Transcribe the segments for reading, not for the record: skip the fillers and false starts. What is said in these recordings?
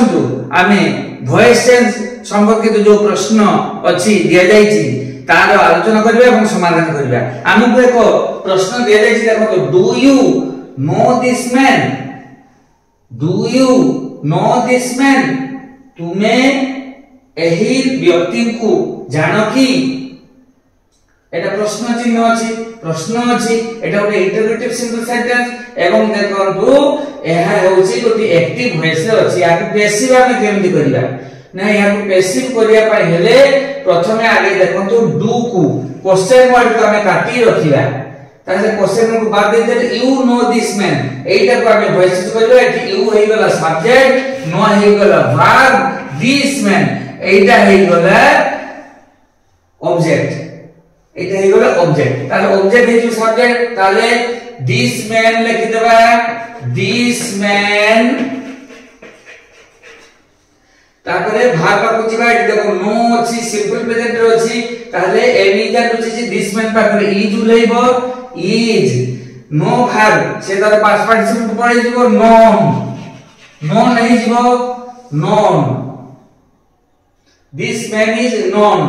आसंतु आमे voice change संपर्कित जो प्रश्न अछि दिया जाइछि तार आलोचना करबा एवं समाधान करबा। हमकु एक प्रश्न दिया जाइछि देखो do you know this man, do you know this man, तुमे एही व्यक्ति को जानो कि, एटा प्रश्न चिन्ह अछि, प्रश्न अछि, एटा ଗୋଟେ इंटरोगेटिव सिंपल सेंटेंस एवं देखंतु एहा होछि गोटी एक्टिव वॉइस अछि। याकु पैसिव आमे केमति करिबा ना, याकु पैसिव करिया पय हेले प्रथमे आगे देखंतु डू को क्वेश्चन वर्ड को आमे काटी रखिबा, ताले क्वेश्चन को बाद दे दे यू नो दिस मैन, एटा को आमे वॉइस करबा। एठी यू हेइ गला सब्जेक्ट, नो हेइ गला वर्ब, दिस मैन एटा हेइ गला ऑब्जेक्ट, एटा हेइ गला ऑब्जेक्ट। ताले ऑब्जेक्ट हेइ जो सब्जेक्ट, ताले दिस मैन लिखि देबा, दिस मैन तापरे भाग को जिबा। एटा देखो नो अछि, सिंपल प्रेजेंट रे अछि, ताले एनी जा अछि दिस मैन पाखरे इज उलेइबो, इज नो भाग से तार पास्ट पार्टिसिपल पड़े जिवो नोन, नोन नहीं जिवो known, this man is known.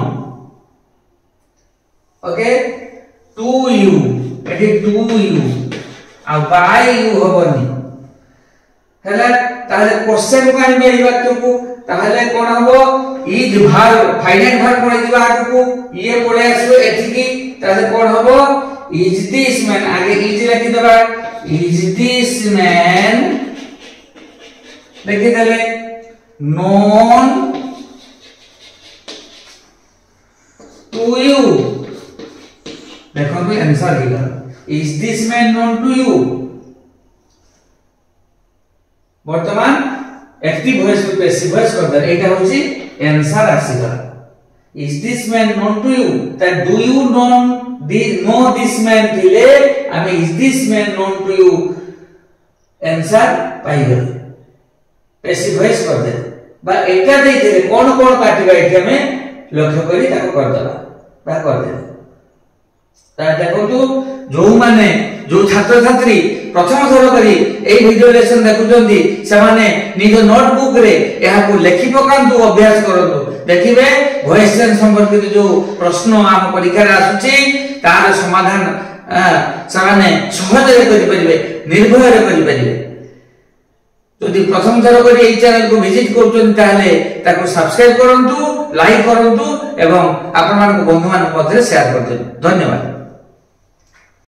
Okay, to you एठी टू यू आ बाय यू होबनी हैला, ताले क्वेश्चन को आनी बेई वाक्य को, ताले कोन हबो इज भाग फाइनाइट भाग पड़े जिबा आगु को, ये पड़े आसो एठी की, ताले कोन हबो इज दिस मैन, आगे इज लिखि देबा, इज दिस मैन लिखि देले नोन टू यू। देखो तो आंसर दिला, is this man known to you. वर्तमान एक्टिव वॉइस को पैसिव वॉइस कर दे, एटा होची आंसर आसीला। Is this man known to you, ता do you know this man थिले आमे is this man known to you answer पाई गले, पैसिव वॉइस कर दे बा। एटा देइथिले कोन कोन काटिबा एटा में लक्ष्य करी ताको कर दला बा कर दे। ता देखंतु जो माने जो छात्र छात्री प्रथम थर करी ए वीडियो लेसन देखुचंदी से माने निज नोटबुक रे एहा को लेखि पकांतु, अभ्यास करंतु, देखिबे वॉइस चेंज संपर्कित जो प्रश्न आम परीक्षा रे आसुची तार समाधान सामाने सहज रे करि परिबे, निर्भय रे करि परिबे। यदि प्रथम थर करी ए चैनल को विजिट करछन ताले ताको सब्सक्राइब करंतु, लाइक करंतु एवं आपन मान को बंधु मान मध्य शेयर करते। धन्यवाद।